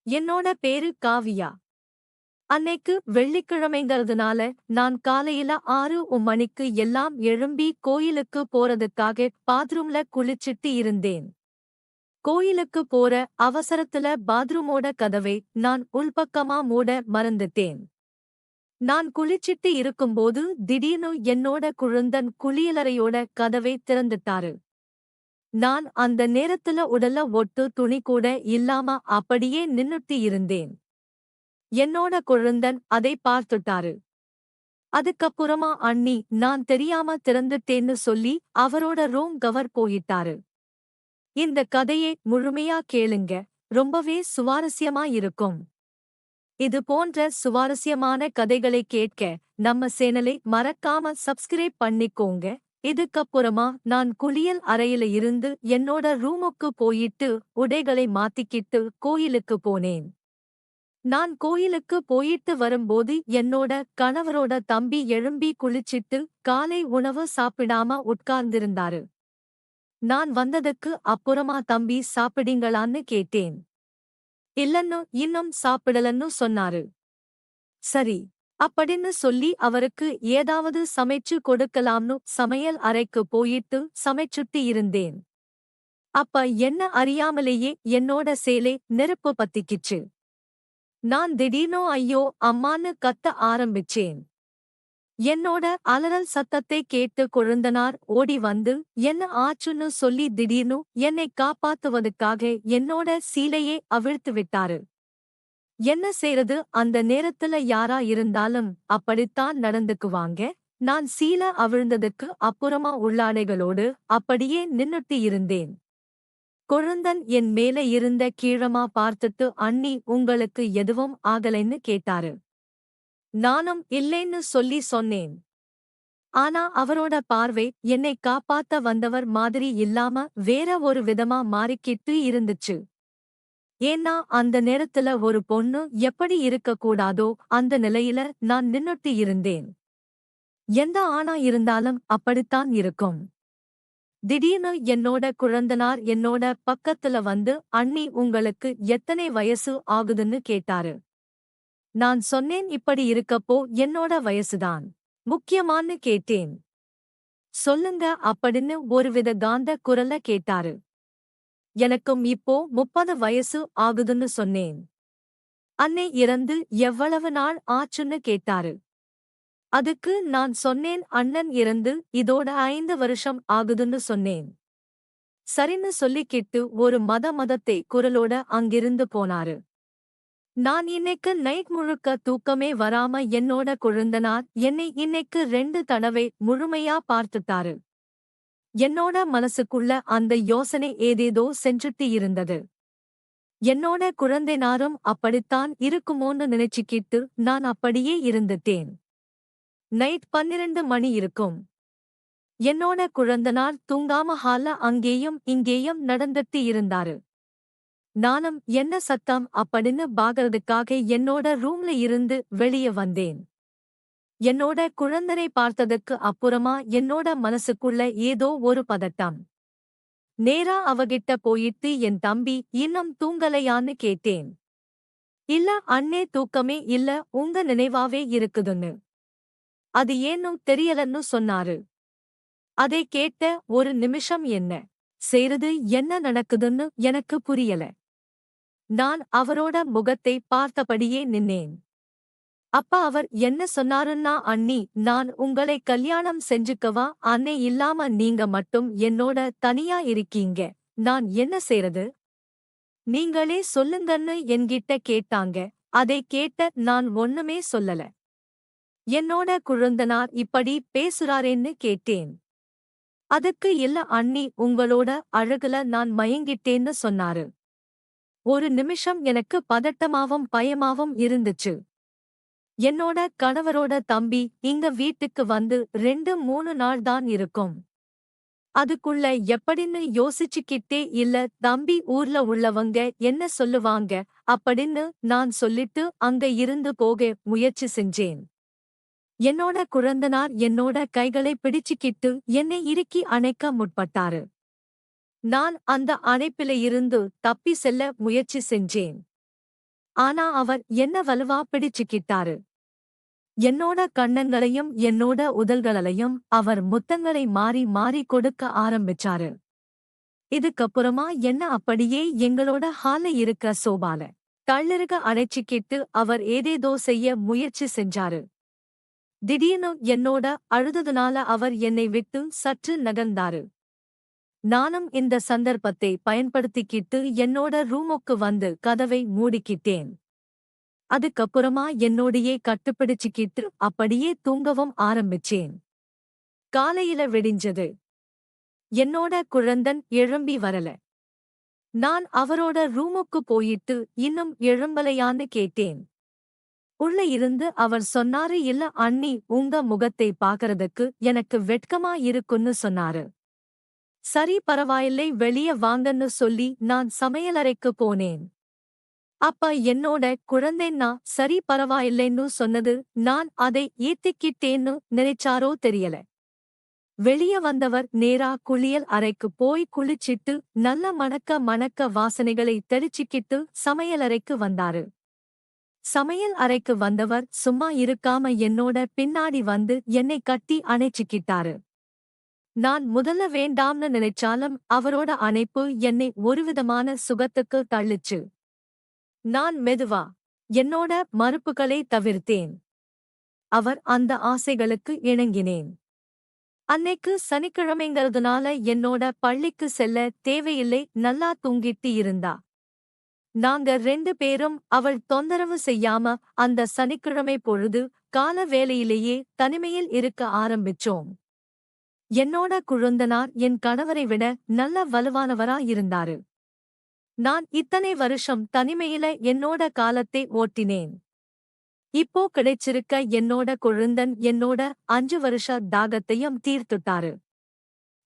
என்னோட பேரு காவியா. அன்னைக்கு வெள்ளிக்கிழமைங்கறதுனால நான் காலையில 6 மணிக்கு எல்லாம் எழும்பி கோயிலுக்கு போறதுக்காக பாத்ரூம்ல குளிச்சிட்டு இருந்தேன். கோயிலுக்கு போற அவசரத்துல பாத்ரூமோட கதவை நான் உள்பக்கமா மூட மறந்துட்டேன். நான் குளிச்சிட்டு இருக்கும்போது திடீர்னு என்னோட குழுந்தன் குளியலறையோட கதவை திறந்துட்டாரு. நான் அந்த நேரத்துல உடல்ல ஒட்டு துணி கூட இல்லாம அப்படியே நின்னுட்டு இருந்தேன். என்னோட குழுந்தன் அதை பார்த்துட்டாரு. அதுக்கப்புறமா அண்ணி நான் தெரியாம திறந்துட்டேன்னு சொல்லி அவரோட ரூம் கவர் போயிட்டாரு. இந்த கதையை முழுமையா கேளுங்க, ரொம்பவே சுவாரஸ்யமா இருக்கும். இது போன்ற சுவாரஸ்யமான கதைகளை கேட்க நம்ம சேனலை மறக்காம சப்ஸ்கிரைப் பண்ணிக்கோங்க. இதுக்கப்புறமா நான் குளியல் அறையில இருந்து என்னோட ரூமுக்கு போயிட்டு உடைகளை மாத்திக்கிட்டு கோயிலுக்கு போனேன். நான் கோயிலுக்கு போயிட்டு வரும்போது என்னோட கணவரோட தம்பி எழும்பி குளிச்சிட்டு காலை உணவு சாப்பிடாம உட்கார்ந்திருந்தாரு. நான் வந்ததுக்கு அப்புறமா தம்பி சாப்பிடுங்களான்னு கேட்டேன். இல்லன்னு இன்னும் சாப்பிடலன்னு சொன்னாரு. சரி அப்படின்னு சொல்லி அவருக்கு ஏதாவது சமைச்சு கொடுக்கலாம்னு சமையல் அறைக்கு போயிட்டு சமைச்சுட்டு இருந்தேன். அப்ப என்ன அறியாமலேயே என்னோட சேலை நெருப்பு பத்திக்கிச்சு. நான் திடீர்னு ஐயோ அம்மான்னு கத்த ஆரம்பிச்சேன். என்னோட அலறல் சத்தத்தை கேட்டு கொழுந்தனார் ஓடி வந்து என்ன ஆச்சுன்னு சொல்லி திடீர்னு என்னை காப்பாத்துவதற்காக என்னோட சீலையை அவிழ்த்து விட்டாரு. என்ன செய்றது, அந்த நேரத்துல யாரா இருந்தாலும் அப்படித்தான் நடந்துக்குவாங்க. நான் சீலை அவிழ்ந்ததுக்கு அப்புறமா உள்ளாடைகளோடு அப்படியே நின்னுட்டு இருந்தேன். கொழுந்தன் என் மேல இருந்த கீழமா பார்த்துட்டு அண்ணி உங்களுக்கு எதுவும் ஆகலைன்னு கேட்டாரு. நானும் இல்லைன்னு சொல்லி சொன்னேன். ஆனா அவரோட பார்வை என்னை காப்பாத்த வந்தவர் மாதிரி இல்லாம வேற ஒரு விதமா மாறிக்கிட்டு இருந்துச்சு. ஏன்னா அந்த நேரத்துல ஒரு பொண்ணு எப்படி இருக்கக்கூடாதோ அந்த நிலையில நான் நின்னுட்டு இருந்தேன். எந்த ஆணா இருந்தாலும் அப்படித்தான் இருக்கும். திடீர்னு என்னோட குழந்தனார் என்னோட பக்கத்துல வந்து அண்ணி உங்களுக்கு எத்தனை வயசு ஆகுதுன்னு கேட்டாரு. நான் சொன்னேன் இப்படி இருக்கப்போ என்னோட வயசுதான் முக்கியமான்னு கேட்டேன். சொல்லுங்க அப்படின்னு ஒருவித காந்த குரல்ல கேட்டாரு. எனக்கும் இப்போ 30 வயசு ஆகுதுன்னு சொன்னேன். அன்னை இறந்து எவ்வளவு நாள் ஆச்சுன்னு கேட்டாரு. அதுக்கு நான் சொன்னேன் அண்ணன் இறந்து இதோட 5 வருஷம் ஆகுதுன்னு சொன்னேன். சரின்னு சொல்லிக்கிட்டு ஒரு மதத்தை குரலோட அங்கிருந்து போனாரு. நான் இன்னைக்கு நைட் முழுக்க தூக்கமே வராம என்னோட குழுந்தனார் என்னை இன்னைக்கு 2 தடவை முழுமையா பார்த்துட்டாரு. என்னோட மனசுக்குள்ள அந்த யோசனை ஏதேதோ செஞ்சுட்டு இருந்தது. என்னோட குழந்தைனாரும் அப்படித்தான் இருக்குமோன்னு நினைச்சுக்கிட்டு நான் அப்படியே இருந்துட்டேன். நைட் 12 மணி இருக்கும். என்னோட குழந்தனார் தூங்காம ஹால்ல அங்கேயும் இங்கேயும் நடந்துட்டு இருந்தாரு. நானும் என்ன சத்தம் அப்படின்னு பாக்கறதுக்காக என்னோட ரூம்ல இருந்து வெளிய வந்தேன். என்னோட குழந்தனை பார்த்ததுக்கு அப்புறமா என்னோட மனசுக்குள்ள ஏதோ ஒரு பதட்டம். நேரா அவகிட்ட போயிட்டு என் தம்பி இன்னும் தூங்கலையான்னு கேட்டேன். இல்ல அண்ணே தூக்கமே இல்ல உங்க நினைவாவே இருக்குதுன்னு. அது ஏன்னு தெரியலன்னு சொன்னாரு. அதை கேட்ட ஒரு நிமிஷம் என்ன செய்றது என்ன நடக்குதுன்னு எனக்கு புரியல. நான் அவரோட முகத்தை பார்த்தபடியே நின்னேன். அப்ப அவர் என்ன சொன்னாருன்னா அண்ணி நான் உங்களை கல்யாணம் செஞ்சுக்கவா அண்ணே இல்லாம நீங்க மட்டும் என்னோட தனியா இருக்கீங்க, நான் என்ன செய்றது? நீங்களே சொல்லுங்கன்னு என்கிட்ட கேட்டாங்க. அதை கேட்ட நான் ஒண்ணுமே சொல்லல. என்னோட குழந்தனார் இப்படி பேசுறாரேன்னு கேட்டேன். அதுக்கு இல்ல அண்ணி உங்களோட அழகுல நான் மயங்கிட்டேன்னு சொன்னாரு. ஒரு நிமிஷம் எனக்கு பதட்டமாவும் பயமாவும் இருந்துச்சு. என்னோட கணவரோட தம்பி இங்க வீட்டுக்கு வந்து 2-3 நாள் தான் இருக்கும். அதுக்குள்ள எப்படின்னு யோசிச்சுக்கிட்டே இல்ல தம்பி ஊர்ல உள்ளவங்க என்ன சொல்லுவாங்க அப்படின்னு நான் சொல்லிட்டு அங்க இருந்து போக முயற்சி செஞ்சேன். என்னோட குழந்தனார் என்னோட கைகளை பிடிச்சுக்கிட்டு என்னை இறுக்கி அணைக்க முற்பட்டாரு. நான் அந்த அணைப்பில இருந்து தப்பி செல்ல முயற்சி செஞ்சேன். ஆனா அவர் என்ன வலுவா பிடிச்சுக்கிட்டாரு. என்னோட கண்ணங்களையும் என்னோட உதல்களையும் அவர் முத்தங்களை மாறி மாறி கொடுக்க ஆரம்பிச்சாரு. இதுக்கப்புறமா என்ன அப்படியே எங்களோட ஹால்ல இருக்க சோபால தள்ளிருக அணைச்சிக்கிட்டு அவர் ஏதேதோ செய்ய முயற்சி செஞ்சாரு. திடீர்னு என்னோட அழுததுனால அவர் என்னை விட்டு சற்று நகர்ந்தாரு. நானும் இந்த சந்தர்ப்பத்தை பயன்படுத்திக்கிட்டு என்னோட ரூமுக்கு வந்து கதவை மூடிக்கிட்டேன். அதுக்கப்புறமா என்னோடையே கட்டுப்பிடிச்சுக்கிட்டு அப்படியே தூங்கவும் ஆரம்பிச்சேன். காலையில விடிஞ்சது. என்னோட குழந்தன் எழும்பி வரல. நான் அவரோட ரூமுக்கு போயிட்டு இன்னும் எழும்பலையான்னு கேட்டேன். உள்ள இருந்து அவர் சொன்னாரு, இல்ல அண்ணி, உங்க முகத்தை பாக்கறதுக்கு எனக்கு வெட்கமா இருக்குன்னு சொன்னாரு. சரி, பரவாயில்லை, வெளிய வாங்கன்னு சொல்லி நான் சமையலறைக்கு போனேன். அப்ப என்னோட குழந்தைன்னா சரி பரவாயில்லைன்னு சொன்னது. நான் அதை ஏத்திக்கிட்டேன்னு நினைச்சாரோ தெரியல. வெளிய வந்தவர் நேரா குளியல் அறைக்கு போய் குளிச்சிட்டு நல்ல மணக்க மணக்க வாசனைகளை தெளிச்சிக்கிட்டு சமையலறைக்கு வந்தாரு. சமையல் அறைக்கு வந்தவர் சும்மா இருக்காம என்னோட பின்னாடி வந்து என்னை கட்டி அணைச்சிக்கிட்டாரு. நான் முதல்ல வேண்டாம்னு நினைச்சாலும் அவரோட அணைப்பு என்னை ஒருவிதமான சுகத்துக்கு தள்ளுச்சு. நான் மெதுவா என்னோட மறுப்புகளை தவிர்த்தேன். அவர் அந்த ஆசைகளுக்கு இணங்கினேன். அன்னைக்கு சனிக்கிழமைங்கிறதுனால என்னோட பள்ளிக்கு செல்ல தேவையில்லை, நல்லா தூங்கிட்டு இருந்தா. நாங்க 2 பேரும் அவள் தொந்தரவு செய்யாம அந்த சனிக்கிழமை பொழுது கால வேளையிலேயே தனிமையில் இருக்க ஆரம்பிச்சோம். என்னோட குழந்தனார் என் கணவரை விட நல்ல வலுவானவரா இருந்தாரு. நான் இத்தனை வருஷம் தனிமையில என்னோட காலத்தை ஓட்டினேன். இப்போ கிடைச்சிருக்க என்னோட குழந்தன் என்னோட 5 வருஷ தாகத்தையும் தீர்த்துட்டாரு.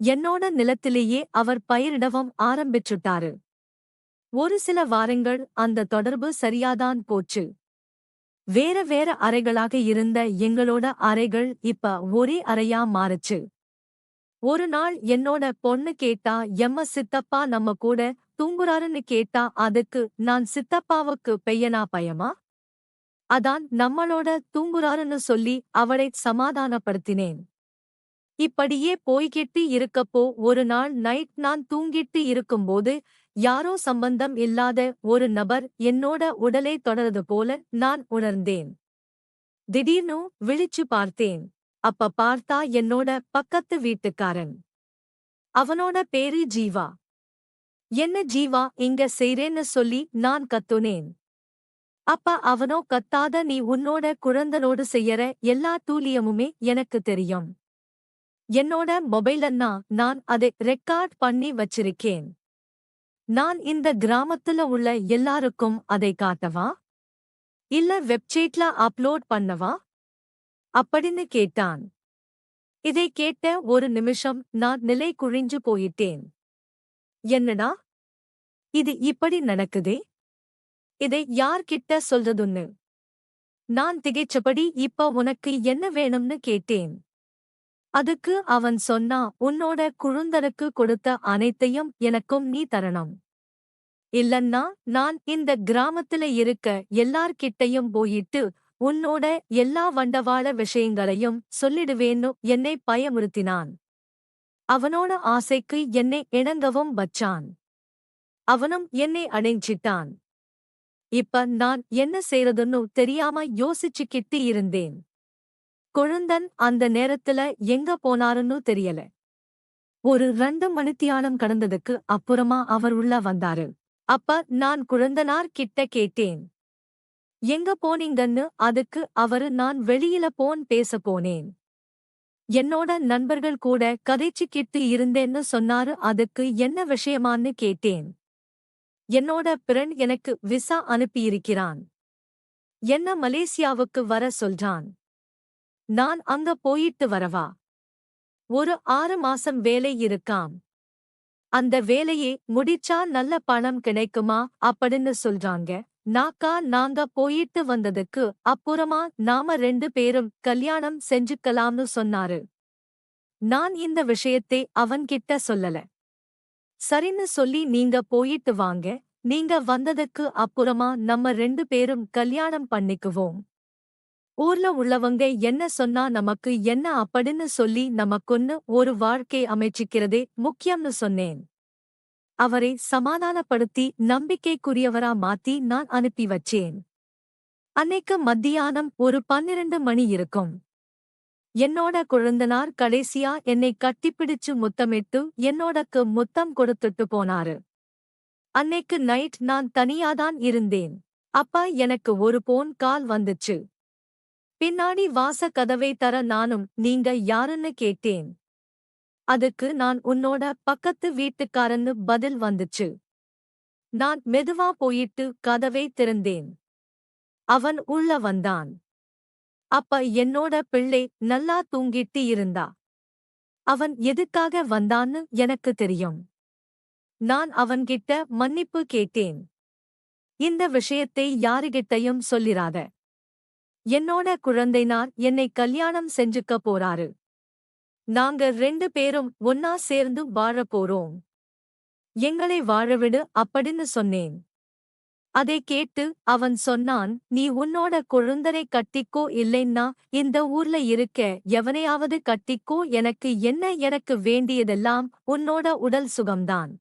என்னோட நிலத்திலேயே அவர் பயிரிடவும் ஆரம்பிச்சுட்டாரு. ஒரு சில வாரங்கள் அந்த தொடர்பு சரியாதான் போச்சு. வேற வேற அறைகளாக இருந்த எங்களோட அறைகள் இப்ப ஒரே அறையா மாறுச்சு. ஒரு நாள் என்னோட பொண்ணு கேட்டா, எம்ம சித்தப்பா நம்ம கூட தூங்குறாருன்னு கேட்டா, அதுக்கு நான் சித்தப்பாவுக்கு பெய்யனா பயமா? அதான் நம்மளோட தூங்குறாருன்னு சொல்லி அவளை சமாதானப்படுத்தினேன். இப்படியே போய்கிட்டு இருக்கப்போ ஒரு நாள் நைட் நான் தூங்கிட்டு இருக்கும்போது யாரோ சம்பந்தம் இல்லாத ஒரு நபர் என்னோட உடலை தொடர்றது போல நான் உணர்ந்தேன். திடீர்னு விழிச்சு பார்த்தேன். அப்ப பார்த்தா என்னோட பக்கத்து வீட்டுக்காரன். அவனோட பேரு ஜீவா. என்ன ஜீவா இங்க செய்றேன்னு சொல்லி நான் கத்துனேன். அப்ப அவனோ கத்தாத, நீ உன்னோட குழந்தனோடு செய்யற எல்லா தூலியமுமே எனக்கு தெரியும். என்னோட மொபைலன்னா நான் அதை ரெக்கார்ட் பண்ணி வச்சிருக்கேன். நான் இந்த கிராமத்துல உள்ள எல்லாருக்கும் அதை காட்டவா? இல்ல வெப்சைட்ல அப்லோட் பண்ணவா? அப்படின்னு கேட்டான். இதை கேட்ட ஒரு நிமிஷம் நான் நிலை குழிஞ்சு போயிட்டேன். என்னடா இது இப்படி நடக்குதே? இதை யார்கிட்ட சொல்றதுன்னு நான் திகைச்சபடி, இப்ப உனக்கு என்ன வேணும்னு கேட்டேன். அதுக்கு அவன் சொன்னா, உன்னோட குழுந்தனுக்கு கொடுத்த அனைத்தையும் எனக்கும் நீ தரணும். இல்லன்னா நான் இந்த கிராமத்துல இருக்க எல்லார்கிட்டையும் போயிட்டு உன்னோட எல்லா வண்டவாள விஷயங்களையும் சொல்லிடுவேன்னு என்னை பயமுறுத்தினான். அவனோட ஆசைக்கு என்னை இணங்கவும் வச்சான். அவனும் என்னை அணைஞ்சிட்டான். இப்ப நான் என்ன செய்றதுன்னு தெரியாம யோசிச்சுக்கிட்டு இருந்தேன். குழந்தன் அந்த நேரத்துல எங்க போனாருன்னு தெரியல. ஒரு 2 மணித்தியாலம் கடந்ததுக்கு அப்புறமா அவர் உள்ள வந்தாரு. அப்ப நான் குழந்தனார் கிட்ட கேட்டேன், எங்க போனீங்கன்னு. அதுக்கு அவரு, நான் வெளியில பேச போனேன். என்னோட நண்பர்கள் கூட கதைச்சுக்கிட்டு இருந்தேன்னு சொன்னாரு. அதுக்கு என்ன விஷயமான்னு கேட்டேன். என்னோட ஃப்ரெண்ட் எனக்கு விசா அனுப்பியிருக்கிறான். என்ன மலேசியாவுக்கு வர சொல்றான். நான் அங்க போயிட்டு வரவா? ஒரு 6 மாசம் வேலை இருக்காம். அந்த வேலையை முடிச்சா நல்ல பணம் கிடைக்குமா அப்படின்னு சொல்றாங்க. நாங்க போயிட்டு வந்ததுக்கு அப்புறமா நாம 2 பேரும் கல்யாணம் செஞ்சுக்கலாம்னு சொன்னாரு. நான் இந்த விஷயத்தை அவன்கிட்ட சொல்லல. சரின்னு சொல்லி, நீங்க போயிட்டு வாங்க, நீங்க வந்ததுக்கு அப்புறமா நம்ம 2 பேரும் கல்யாணம் பண்ணிக்குவோம். ஊர்ல உள்ளவங்க என்ன சொன்னா நமக்கு என்ன அப்படின்னு சொல்லி நமக்குன்னு ஒரு வாழ்க்கை அமைச்சிக்கிறதே முக்கியம்னு சொன்னேன். அவரை சமாதானப்படுத்தி நம்பிக்கைக்குரியவரா மாத்தி நான் அனுப்பி வச்சேன். அன்னைக்கு மத்தியானம் ஒரு 12 மணி இருக்கும். என்னோட கொழுந்தனார் கடைசியா என்னை கட்டிப்பிடிச்சு முத்தமிட்டு என்னோடக்கு முத்தம் கொடுத்துட்டு போனாரு. அன்னைக்கு நைட் நான் தனியாதான் இருந்தேன். அப்ப எனக்கு ஒரு போன் கால் வந்துச்சு. பின்னாடி வாச கதவை தர நானும் நீங்க யாருன்னு கேட்டேன். அதுக்கு நான் உன்னோட பக்கத்து வீட்டுக்காரன்னு பதில் வந்துச்சு. நான் மெதுவா போயிட்டு கதவை திறந்தேன். அவன் உள்ள வந்தான். அப்ப என்னோட பிள்ளை நல்லா தூங்கிட்டு இருந்தா. அவன் எதுக்காக வந்தான்னு எனக்கு தெரியும். நான் அவன்கிட்ட மன்னிப்பு கேட்டேன். இந்த விஷயத்தை யாருகிட்டயும் சொல்லிராத. என்னோட குழந்தைனார் என்னை கல்யாணம் செஞ்சுக்க போறாரு. நாங்க 2 பேரும் ஒன்னா சேர்ந்து வாழப் போறோம். எங்களை வாழவிடு அப்படின்னு சொன்னேன். அதை கேட்டு அவன் சொன்னான், நீ உன்னோட கொழுந்தனை கட்டிக்கோ இல்லைன்னா இந்த ஊர்ல இருக்க எவனையாவது கட்டிக்கோ, எனக்கு வேண்டியதெல்லாம் உன்னோட உடல் சுகம்தான்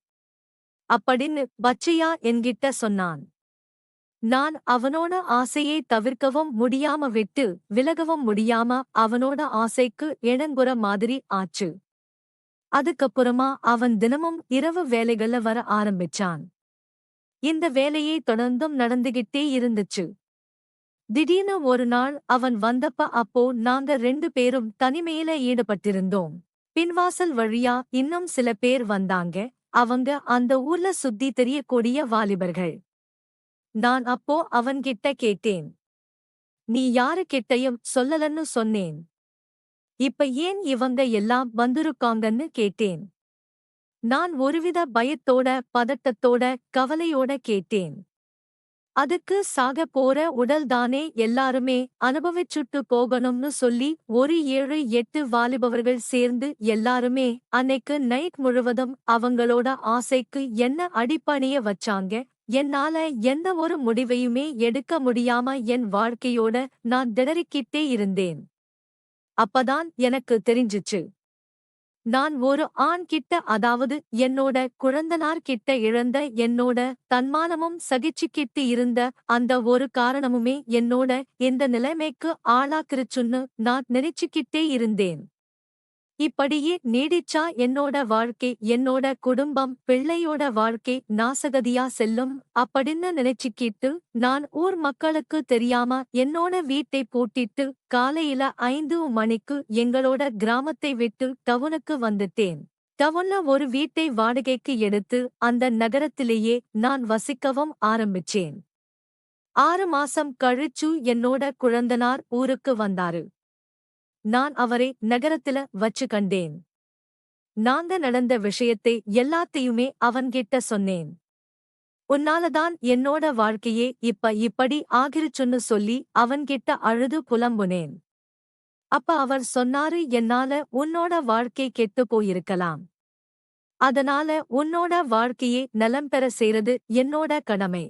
அப்படின்னு பச்சையா என்கிட்ட சொன்னான். நான் அவனோட ஆசையை தவிர்க்கவும் முடியாம விட்டு விலகவும் முடியாம அவனோட ஆசைக்கு இணங்குற மாதிரி ஆச்சு. அதுக்கப்புறமா அவன் தினமும் இரவு வேலைகள்ல வர ஆரம்பிச்சான். இந்த வேலையே தொடர்ந்தும் நடந்துகிட்டே இருந்துச்சு. திடீர்னு ஒரு நாள் அவன் வந்தப்ப அப்போ நாங்க 2 பேரும் தனிமையில ஈடுபட்டிருந்தோம். பின்வாசல் வழியா இன்னும் சில பேர் வந்தாங்க. அவங்க அந்த ஊர்ல சுத்தி தெரியக்கூடிய வாலிபர்கள். நான் அப்போ அவன்கிட்ட கேட்டேன். நீ யாருகிட்டயும் சொல்லலன்னு சொன்னேன். இப்ப ஏன் இவங்க எல்லாம் வந்திருக்காங்கன்னு கேட்டேன். நான் ஒருவித பயத்தோட பதட்டத்தோட கவலையோட கேட்டேன். அதுக்கு சாக போற உடல்தானே எல்லாருமே அனுபவிச்சுட்டு போகணும்னு சொல்லி ஒரு 7-8 வாலிபவர்கள் சேர்ந்து எல்லாருமே அன்னைக்கு நைட் முழுவதும் அவங்களோட ஆசைக்கு என்ன அடிபணிய வச்சாங்க. என்னால எந்த ஒரு முடிவையுமே எடுக்க முடியாம என் வாழ்க்கையோட நான் திணறிக்கிட்டே இருந்தேன். அப்பதான் எனக்கு தெரிஞ்சுச்சு. நான் ஒரு ஆண் கிட்ட, அதாவது என்னோட குழந்தனார் கிட்ட இழந்த என்னோட தன்மானமும் சகிச்சுக்கிட்டு இருந்த அந்த ஒரு காரணமுமே என்னோட இந்த நிலைமைக்கு ஆளாக்கிருச்சுன்னு நான் நினைச்சுக்கிட்டே இருந்தேன். இப்படியே நீடிச்சா என்னோட வாழ்க்கை, என்னோட குடும்பம், பிள்ளையோட வாழ்க்கை நாசகதியா செல்லும் அப்படின்னு நினைச்சுக்கிட்டு நான் ஊர் மக்களுக்கு தெரியாம என்னோட வீட்டை பூட்டிட்டு காலையில 5 மணிக்கு எங்களோட கிராமத்தை விட்டு டவுனுக்கு வந்துட்டேன். டவுன்ல ஒரு வீட்டை வாடகைக்கு எடுத்து அந்த நகரத்திலேயே நான் வசிக்கவும் ஆரம்பிச்சேன். 6 மாசம் கழிச்சு என்னோட குழந்தனார் ஊருக்கு வந்தாரு. நான் அவரை நகரத்துல வச்சு கண்டேன். நாங்க நடந்த விஷயத்தை எல்லாத்தையுமே அவன்கிட்ட சொன்னேன். உன்னாலதான் என்னோட வாழ்க்கையே இப்படி ஆகிருச்சுன்னு சொல்லி அவன்கிட்ட அழுது புலம்புனேன். அப்ப அவர் சொன்னாரு, என்னால உன்னோட வாழ்க்கை கெட்டு போயிருக்கலாம். அதனால உன்னோட வாழ்க்கையே நலம் பெற செய்றது என்னோட கடமை.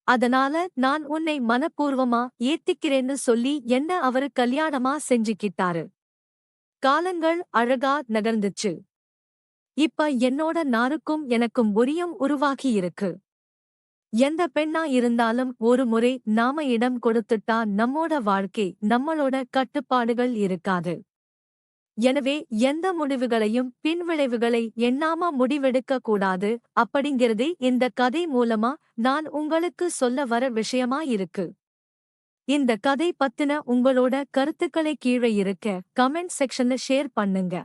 அதனால நான் உன்னை மனப்பூர்வமா ஏத்திக்கிறேன்னு சொல்லி என்ன அவரு கல்யாணமா செஞ்சுக்கிட்டாரு. காலங்கள் அழகா நகர்ந்துச்சு. இப்ப என்னோட நாருக்கும் எனக்கும் ஒரியம் உருவாகி இருக்கு. எந்த பெண்ணா இருந்தாலும் ஒரு முறை நாம இடம் கொடுத்துட்டா நம்மோட வாழ்க்கை, நம்மளோட கட்டுப்பாடுகள் இருக்காது. எனவே எந்த முடிவுகளையும் பின்விளைவுகளை எண்ணாம முடிவெடுக்க கூடாது அப்படிங்கிறதே இந்த கதை மூலமா நான் உங்களுக்கு சொல்ல வர விஷயமா இருக்கு. இந்த கதை பத்தின உங்களோட கருத்துக்களை கீழே இருக்க கமெண்ட் செக்ஷன்ல ஷேர் பண்ணுங்க.